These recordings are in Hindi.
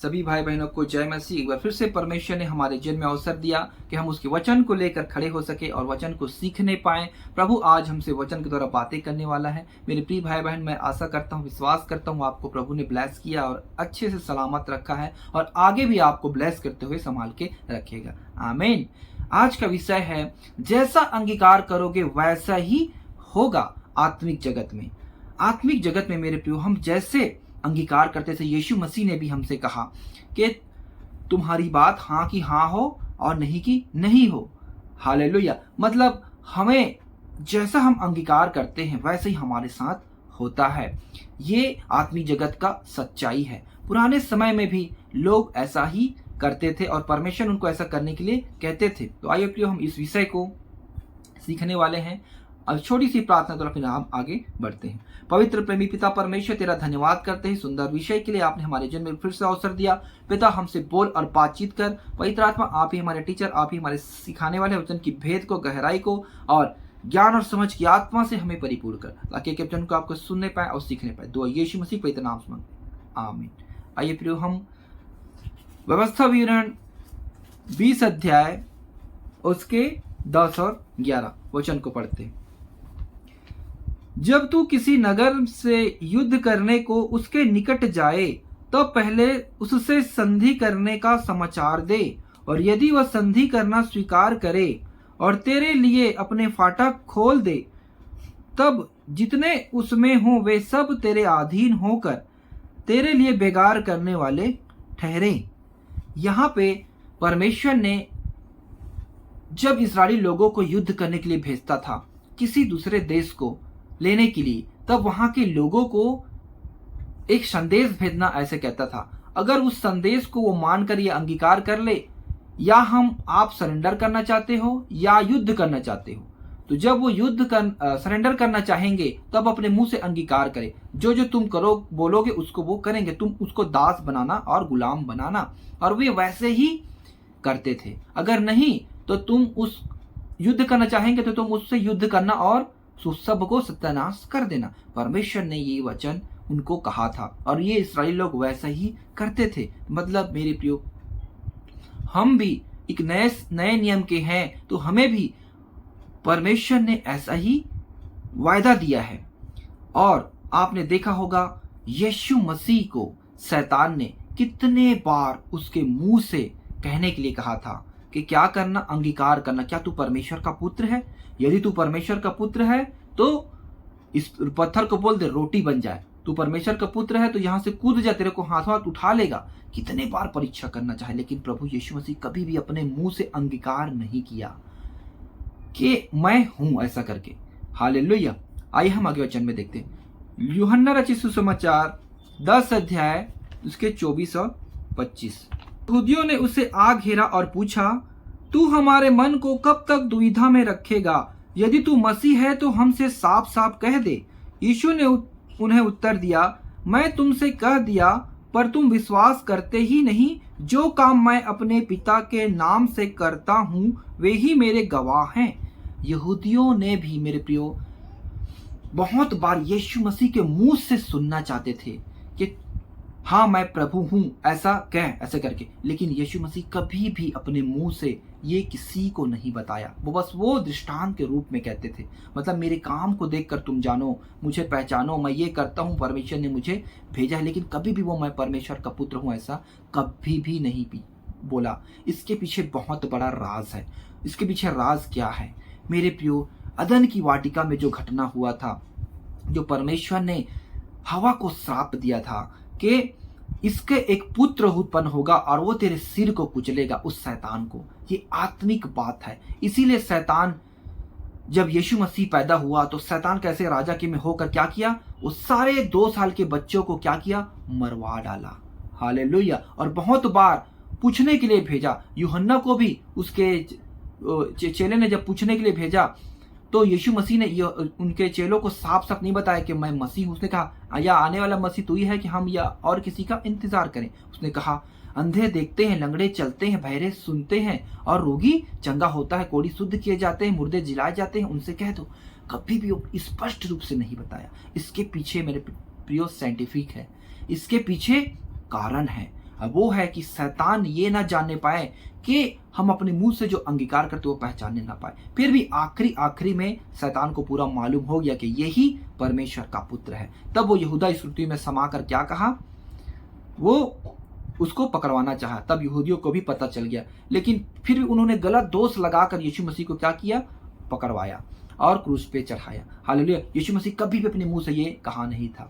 सभी भाई बहनों को जय मसीह। एक बार फिर से परमेश्वर ने हमारे जीवन में अवसर दिया कि हम उसके वचन को लेकर खड़े हो सके और वचन को सीखने पाए। प्रभु आज हमसे वचन के द्वारा बातें करने वाला है। मेरे प्रिय भाई बहन, मैं आशा करता हूँ, विश्वास करता हूँ आपको प्रभु ने ब्लेस किया और अच्छे से सलामत रखा है और आगे भी आपको ब्लेस करते हुए संभाल के रखेगा। आमीन। आज का विषय है, जैसा अंगीकार करोगे वैसा ही होगा आत्मिक जगत में। आत्मिक जगत में मेरे प्रियो, हम जैसे अंगीकार करते थे, यीशु मसीह ने भी हमसे कहा कि तुम्हारी बात हाँ की हाँ हो और नहीं की नहीं हो। हालेलुया। मतलब हमें जैसा हम अंगीकार करते हैं वैसे ही हमारे साथ होता है। ये आत्मिक जगत का सच्चाई है। पुराने समय में भी लोग ऐसा ही करते थे और परमेश्वर उनको ऐसा करने के लिए कहते थे। तो आइए प्रियो, हम इस विषय को सीखने वाले हैं। अब छोटी सी प्रार्थना तो फिर हम आगे बढ़ते हैं। पवित्र प्रेमी पिता परमेश्वर, तेरा धन्यवाद करते हैं सुंदर विषय के लिए। आपने हमारे जन्म में फिर से अवसर दिया। पिता, हमसे बोल और बातचीत कर। पवित्र आत्मा, आप ही हमारे टीचर, आप ही हमारे सिखाने वाले। वचन की भेद को, गहराई को और ज्ञान और समझ की आत्मा से हमें परिपूर्ण कर, ताकि वचन को आपको सुनने पाए और सीखने पाए। दुआ यीशु मसीह पवित्र नाम से मांगते, आमीन। आइए प्रियो, हम व्यवस्था विवरण 20 अध्याय उसके 10 और 11 वचन को पढ़ते हैं। जब तू किसी नगर से युद्ध करने को उसके निकट जाए तो पहले उससे संधि करने का समाचार दे, और यदि वह संधि करना स्वीकार करे और तेरे लिए अपने फाटक खोल दे, तब जितने उसमें हों वे सब तेरे अधीन होकर तेरे लिए बेगार करने वाले ठहरे। यहाँ पे परमेश्वर ने जब इस्राएली लोगों को युद्ध करने के लिए भेजता था, किसी दूसरे देश को लेने के लिए, तब वहां के लोगों को एक संदेश भेजना ऐसे कहता था। अगर उस संदेश को वो मानकर या अंगीकार कर ले, या आप सरेंडर करना चाहते हो या युद्ध करना चाहते हो, तो जब वो सरेंडर करना चाहेंगे तब अपने मुंह से अंगीकार करे। जो जो तुम करो बोलोगे उसको वो करेंगे। तुम उसको दास बनाना और गुलाम बनाना, और वे वैसे ही करते थे। अगर नहीं तो तुम उस युद्ध करना चाहेंगे तो तुम उससे युद्ध करना और सबको सत्यानाश कर देना। परमेश्वर ने ये वचन उनको कहा था और ये इस्राएली लोग वैसा ही करते थे। मतलब मेरे प्रियो, हम भी एक नए नियम के हैं, तो हमें भी परमेश्वर ने ऐसा ही वायदा दिया है। और आपने देखा होगा, यीशु मसीह को शैतान ने कितने बार उसके मुंह से कहने के लिए कहा था कि क्या करना, अंगीकार करना। क्या तू परमेश्वर का पुत्र है? यदि तू परमेश्वर का पुत्र है तो इस पत्थर को बोल दे रोटी बन जाए। तू परमेश्वर का पुत्र है तो यहाँ से कूद जा, तेरे को हाथों हाथ उठा लेगा। कितने बार परीक्षा करना चाहे, लेकिन प्रभु यीशु मसीह कभी भी अपने मुंह से अंगीकार नहीं किया कि मैं हूं ऐसा करके। हालेलुया। आइए हम आगे वचन में देखते हैं। यूहन्ना रचित सुसमाचार 10 अध्याय उसके 24 और 25। यहूदियों ने उसे आ घेरा और पूछा, तू हमारे मन को कब तक दुविधा में रखेगा? यदि तू मसीह है तो हमसे साफ साफ कह दे। यीशु ने उन्हें उत्तर दिया, मैं तुमसे कह दिया, पर तुम विश्वास करते ही नहीं। जो काम मैं अपने पिता के नाम से करता हूँ वे ही मेरे गवाह हैं। यहूदियों ने भी मेरे प्रियो बहुत बार यीशु मसीह के मुंह से सुनना चाहते थे कि हाँ मैं प्रभु हूं, ऐसा ऐसे करके, लेकिन यीशु मसीह कभी भी अपने मुंह से ये किसी को नहीं बताया। वो बस वो दृष्टांत के रूप में कहते थे। मतलब मेरे काम को देखकर तुम जानो, मुझे पहचानो, मैं ये करता हूँ, परमेश्वर ने मुझे भेजा है। लेकिन कभी भी वो मैं परमेश्वर का पुत्र हूँ ऐसा कभी भी नहीं बोला। इसके पीछे बहुत बड़ा राज है। इसके पीछे राज क्या है मेरे प्रियो? अदन की वाटिका में जो घटना हुआ था, जो परमेश्वर ने हवा को श्राप दिया था कि इसके एक पुत्र उत्पन्न होगा और वो तेरे सिर को कुचलेगा, उस शैतान को। ये आत्मिक बात है। इसीलिए शैतान, जब यीशु मसीह पैदा हुआ तो शैतान कैसे राजा के में होकर क्या किया? वो सारे 2 साल के बच्चों को क्या किया? मरवा डाला। हालेलुया। और बहुत बार पूछने के लिए भेजा। यूहन्ना को भी उसके चेले ने जब पूछने के लिए भेजा तो यीशु मसीह ने उनके चेलों को साफ साफ नहीं बताया कि मैं मसीह हूं। उसने कहा, या आने वाला मसीह तू ही है कि हम या और किसी का इंतजार करें? उसने कहा, अंधे देखते हैं, लंगड़े चलते हैं, बहरे सुनते हैं और रोगी चंगा होता है, कोढ़ी शुद्ध किए जाते हैं, मुर्दे जिलाए जाते हैं, उनसे कह दो। कभी भी स्पष्ट रूप से नहीं बताया। इसके पीछे मेरे प्रियो साइंटिफिक है, इसके पीछे कारण है। वो है कि शैतान ये ना जानने पाए कि हम अपने मुंह से जो अंगीकार करते वो पहचानने ना पाए। फिर भी आखिरी में शैतान को पूरा मालूम हो गया कि यही परमेश्वर का पुत्र है। तब वो यहूदा स्तुति में समाकर क्या कहा, वो उसको पकड़वाना चाहा। तब यहूदियों को भी पता चल गया, लेकिन फिर भी उन्होंने गलत दोष लगाकर यीशु मसीह को क्या किया, पकड़वाया और क्रूस पे चढ़ाया। हालेलुया। यीशु मसीह कभी भी अपने मुंह से ये कहा नहीं था।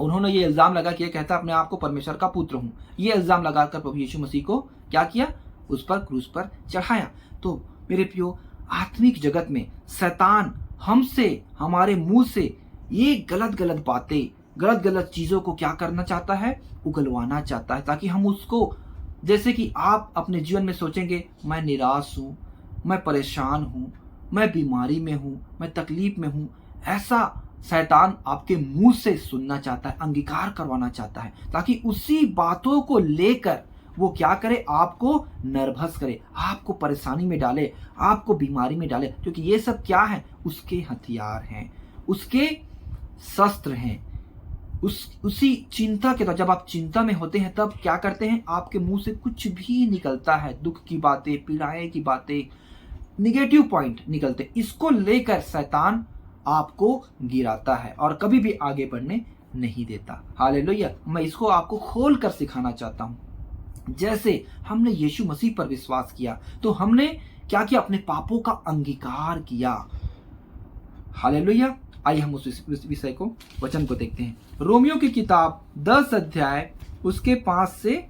उन्होंने ये इल्जाम लगा कि ये कहता अपने आप को परमेश्वर का पुत्र हूं। ये इल्जाम लगाकर प्रभु यीशु मसीह को क्या किया, उस पर क्रूस पर चढ़ाया। तो मेरे प्रियो, आत्मिक जगत में शैतान हमसे, हमारे मुंह से ये गलत बातें, गलत चीजों को क्या करना चाहता है, उगलवाना चाहता है, ताकि हम उसको, जैसे कि आप अपने जीवन में सोचेंगे मैं निराश हूं, मैं परेशान हूं, मैं बीमारी में हूं, मैं तकलीफ में हूं, ऐसा शैतान आपके मुंह से सुनना चाहता है, अंगीकार करवाना चाहता है, ताकि उसी बातों को लेकर वो क्या करे, आपको नर्वस करे, आपको परेशानी में डाले, आपको बीमारी में डाले। क्योंकि ये सब क्या है, उसके हथियार हैं, उसके शस्त्र हैं। उसी चिंता के, तो जब आप चिंता में होते हैं तब क्या करते हैं, आपके मुंह से कुछ भी निकलता है, दुख की बातें, पीड़ाएं की बातें, निगेटिव पॉइंट निकलते। इसको लेकर शैतान आपको गिराता है और कभी भी आगे बढ़ने नहीं देता। हालेलुया। मैं इसको आपको खोल कर सिखाना चाहता हूं। जैसे हमने यीशु मसीह पर विश्वास किया तो हमने क्या किया, अपने पापों का अंगीकार किया। हालेलुया। आइए हम उस विषय को, वचन को देखते हैं। रोमियो की किताब 10 अध्याय उसके 5 से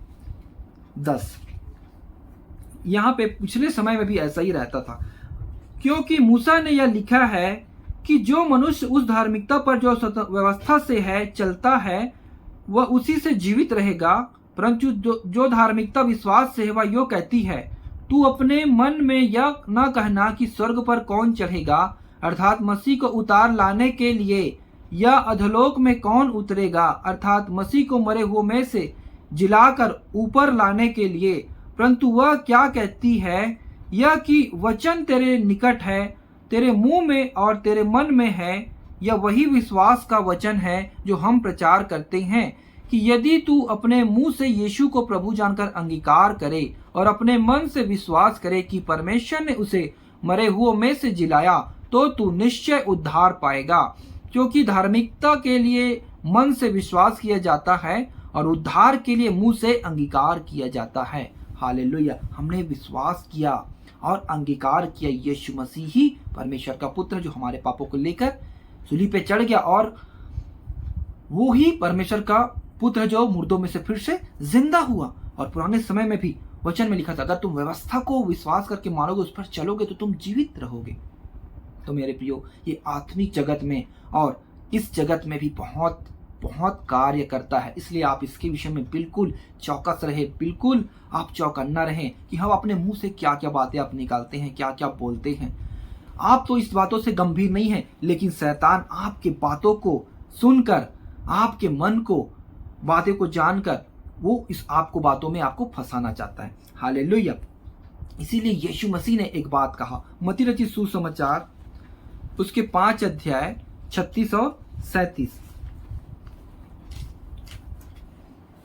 10। यहां पे पिछले समय में भी ऐसा ही रहता था, क्योंकि मूसा ने यह लिखा है कि जो मनुष्य उस धार्मिकता पर जो व्यवस्था से है चलता है वह उसी से जीवित रहेगा, परंतु जो धार्मिकता विश्वास से है वह यो कहती है, तू अपने मन में यह न कहना कि स्वर्ग पर कौन चढ़ेगा, अर्थात मसीह को उतार लाने के लिए, या अधोलोक में कौन उतरेगा, अर्थात मसीह को मरे हुए में से जिलाकर ऊपर लाने के लिए, परंतु वह क्या कहती है, यह कि वचन तेरे निकट है, तेरे मुंह में और तेरे मन में है। यह वही विश्वास का वचन है जो हम प्रचार करते हैं कि यदि तू अपने मुंह से यीशु को प्रभु जानकर अंगीकार करे और अपने मन से विश्वास करे कि परमेश्वर ने उसे मरे हुओं में से जिलाया, तो तू निश्चय उद्धार पाएगा। क्योंकि धार्मिकता के लिए मन से विश्वास किया जाता है और उद्धार के लिए मुंह से अंगीकार किया जाता है। हालेलुया। हमने विश्वास किया और अंगीकार किया, यीशु मसीह ही परमेश्वर का पुत्र जो हमारे पापों को लेकर सूली पे चढ़ गया, और वो ही परमेश्वर का पुत्र जो मुर्दों में से फिर से जिंदा हुआ। और पुराने समय में भी वचन में लिखा था, अगर तुम व्यवस्था को विश्वास करके मानोगे, उस पर चलोगे, तो तुम जीवित रहोगे। तो मेरे प्रियो, ये आत्मिक जगत में और इस जगत में भी बहुत बहुत कार्य करता है। इसलिए आप इसके विषय में बिल्कुल चौकस रहे, बिल्कुल आप चौकन्ना रहें कि हम अपने मुंह से क्या क्या बातें आप निकालते हैं, क्या क्या बोलते हैं। आप तो इस बातों से गंभीर नहीं हैं, लेकिन शैतान आपके बातों को सुनकर, आपके मन को, बातें को जानकर, वो इस आपको बातों में आपको फंसाना चाहता है। हालेलुया। इसीलिए यीशु मसीह ने एक बात कहा, मत्ती रचित सुसमाचार उसके 5 अध्याय 36 और 37,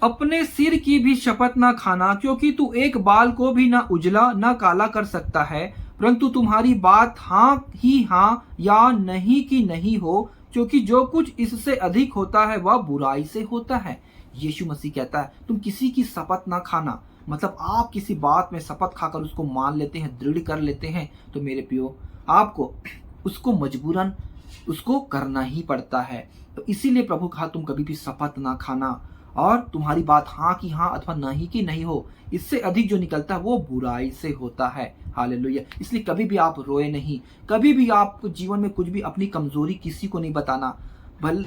अपने सिर की भी शपथ न खाना, क्योंकि तू एक बाल को भी न उजला न काला कर सकता है, परंतु तुम्हारी बात हाँ ही हाँ या नहीं की नहीं हो, क्योंकि जो कुछ इससे अधिक होता है वह बुराई से होता है। यीशु मसीह कहता है तुम किसी की शपथ ना खाना, मतलब आप किसी बात में शपथ खाकर उसको मान लेते हैं, दृढ़ कर लेते हैं, तो मेरे प्रियो आपको उसको मजबूरन उसको करना ही पड़ता है। तो इसीलिए प्रभु कहा तुम कभी भी शपथ ना खाना, और तुम्हारी बात हाँ की हाँ अथवा नहीं की नहीं हो, इससे अधिक जो निकलता है वो बुराई से होता है। हालेलुया। इसलिए कभी भी आप रोए नहीं, कभी भी आपको जीवन में कुछ भी अपनी कमजोरी किसी को नहीं बताना, भल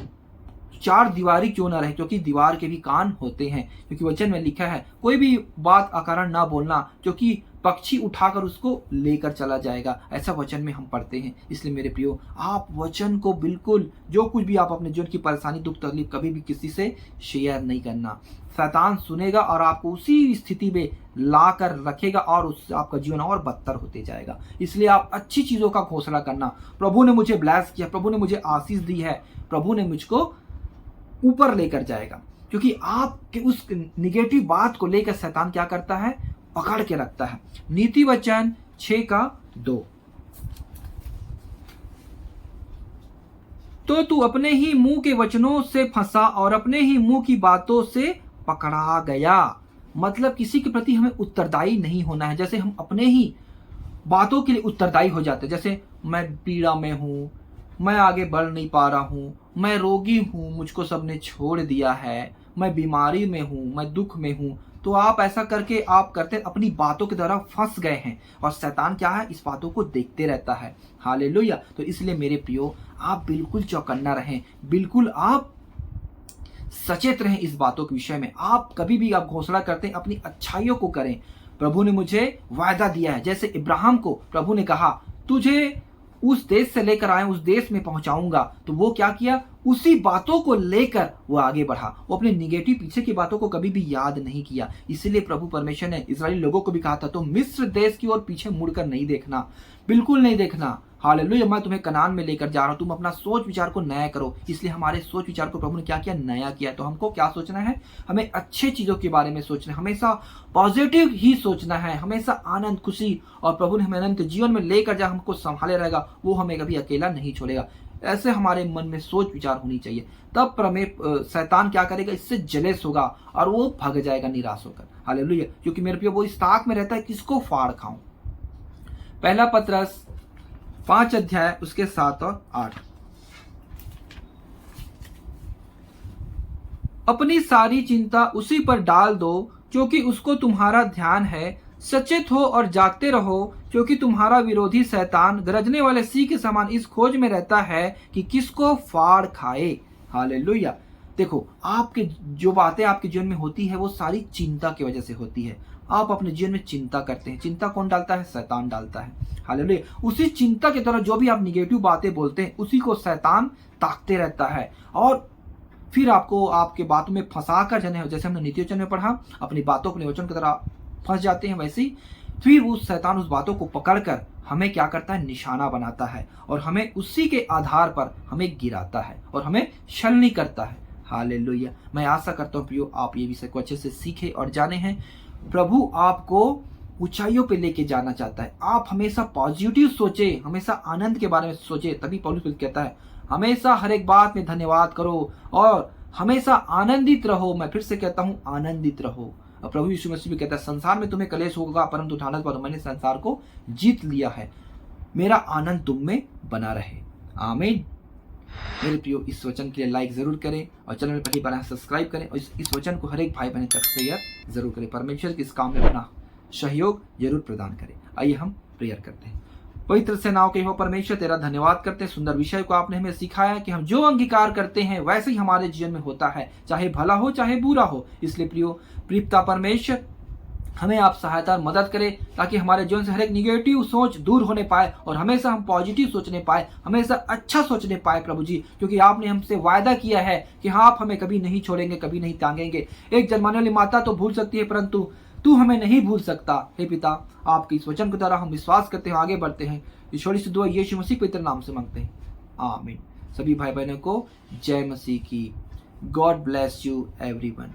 4 दीवारी क्यों ना रहे, क्योंकि दीवार के भी कान होते हैं। क्योंकि वचन में लिखा है कोई भी बात अकारण ना बोलना, क्योंकि पक्षी उठाकर उसको लेकर चला जाएगा, ऐसा वचन में हम पढ़ते हैं। इसलिए मेरे प्रियो, आप वचन को बिल्कुल, जो कुछ भी आप अपने जीवन की परेशानी, दुख तकलीफ, कभी भी किसी से शेयर नहीं करना। शैतान सुनेगा और आपको उसी स्थिति में ला कर रखेगा और उससे आपका जीवन और बदतर होते जाएगा। इसलिए आप अच्छी चीजों का घोषणा करना, प्रभु ने मुझे ब्लेस किया, प्रभु ने मुझे आशीष दी है, प्रभु ने मुझको ऊपर लेकर जाएगा। क्योंकि आपके उस निगेटिव बात को लेकर शैतान क्या करता है, पकड़ के रखता है। नीति वचन 6:2, तो तू अपने ही मुंह के वचनों से फंसा और अपने ही मुंह की बातों से पकड़ा गया। मतलब किसी के प्रति हमें उत्तरदायी नहीं होना है। जैसे हम अपने ही बातों के लिए उत्तरदायी हो जाते हैं, जैसे मैं पीड़ा में हूँ, मैं आगे बढ़ नहीं पा रहा हूँ, मैं रोगी हूँ, मुझको सबने छोड़ दिया है, मैं बीमारी में हूँ, मैं दुख में हूँ, तो आप ऐसा करके आप करते अपनी बातों के द्वारा फंस गए हैं। और शैतान क्या है, इस बातों को देखते रहता है। हालेलुया। तो इसलिए मेरे प्रियो, आप बिल्कुल चौकन्ना रहें, बिल्कुल आप सचेत रहें इस बातों के विषय में। आप कभी भी आप घोषणा करते हैं, अपनी अच्छाइयों को करें। प्रभु ने मुझे वायदा दिया है, जैसे इब्राहिम को प्रभु ने कहा तुझे उस देश से लेकर आए, उस देश में पहुंचाऊंगा, तो वो क्या किया, उसी बातों को लेकर वो आगे बढ़ा। वो अपने निगेटिव पीछे की बातों को कभी भी याद नहीं किया। इसलिए प्रभु परमेश्वर ने इस्राएली लोगों को भी कहा था, तो मिस्र देश की ओर पीछे मुड़कर नहीं देखना, बिल्कुल नहीं देखना। हालेलुया, मैं तुम्हें कनान में लेकर जा रहा हूं, तुम अपना सोच विचार को नया करो। इसलिए हमारे सोच विचार को प्रभु ने क्या किया, नया किया। तो हमको क्या सोचना है, हमें अच्छे चीजों के बारे में सोचना है, हमेशा पॉजिटिव ही सोचना है, हमेशा आनंद खुशी। और प्रभु ने हमें अनंत जीवन में लेकर जा हमको संभाले रहेगा, वो हमें कभी अकेला नहीं छोड़ेगा। ऐसे हमारे मन में सोच विचार होनी चाहिए। तब शैतान क्या करेगा, इससे जलेस होगा और वो भाग जाएगा निराश होकर। हालेलुया। क्योंकि मेरे प्रिय वो इस ताक में रहता है, किसको फाड़ खाऊं। पहला पत्रस 5 अध्याय उसके 7 और 8, अपनी सारी चिंता उसी पर डाल दो क्योंकि उसको तुम्हारा ध्यान है। सचेत हो और जागते रहो क्योंकि तुम्हारा विरोधी शैतान गरजने वाले सिंह के समान इस खोज में रहता है कि किसको फाड़ खाए। हालेलुया। देखो, आपके जो बातें आपके जीवन में होती है वो सारी चिंता की वजह से होती है। आप अपने जीवन में चिंता करते हैं, चिंता कौन डालता है, शैतान डालता है। हालेलुया। उसी चिंता के द्वारा जो भी आप निगेटिव बातें बोलते हैं उसी को शैतान ताकते रहता है और फिर आपको आपके बातों में फंसा कर जाने, जैसे हमने नीति वचन में पढ़ा, अपनी बातों को वचन की तरह फंस जाते हैं, वैसे ही फिर वो शैतान उस बातों को पकड़कर हमें क्या करता है, निशाना बनाता है और हमें उसी के आधार पर हमें गिराता है और हमें छलनी करता है। हालेलुया। मैं आशा करता हूँ प्रियो, आप ये विषय को अच्छे से सीखे और जाने हैं। प्रभु आपको ऊंचाइयों पे लेके जाना चाहता है। आप हमेशा पॉजिटिव सोचे, हमेशा आनंद के बारे में सोचे। तभी पौलुस कहता है हमेशा हर एक बात में धन्यवाद करो और हमेशा आनंदित रहो। मैं फिर से कहता हूँ, आनंदित रहो। और प्रभु यीशु मसीह भी कहता है संसार में तुम्हें क्लेश होगा, परंतु ठानस पर मैंने संसार को जीत लिया है। मेरा आनंद तुम में बना रहे। आमीन। मेरे प्रियो, इस वचन के लिए लाइक जरूर करें और चैनल में पहली बार सब्सक्राइब करें और इस वचन को हर एक भाई बहन तक शेयर जरूर करें। परमेश्वर के इस काम में अपना सहयोग जरूर प्रदान करें। आइए हम प्रेयर करते हैं। पवित्र सेनाओं के हो परमेश्वर, तेरा धन्यवाद करते हैं। सुंदर विषय को आपने हमें सिखाया कि हम जो अंगीकार करते हैं वैसे ही हमारे जीवन में होता है, चाहे भला हो चाहे बुरा हो। इसलिए प्रियता परमेश्वर, हमें आप सहायता और मदद करें ताकि हमारे जीवन से हर एक निगेटिव सोच दूर होने पाए और हमेशा हम पॉजिटिव सोचने पाए, हमेशा अच्छा सोचने पाए प्रभु जी। क्योंकि आपने हमसे वायदा किया है कि हाँ, आप हमें कभी नहीं छोड़ेंगे, कभी नहीं टांगेंगे। एक जन्माने वाली माता तो भूल सकती है परंतु तू हमें नहीं भूल सकता। हे पिता, आपके इस वचन के द्वारा हम विश्वास करते हैं, आगे बढ़ते हैं। ईश्वरी से दुआ यीशु मसीह पवित्र नाम से मांगते हैं, आमीन। सभी भाई बहनों को जय मसीह की। God bless you everyone.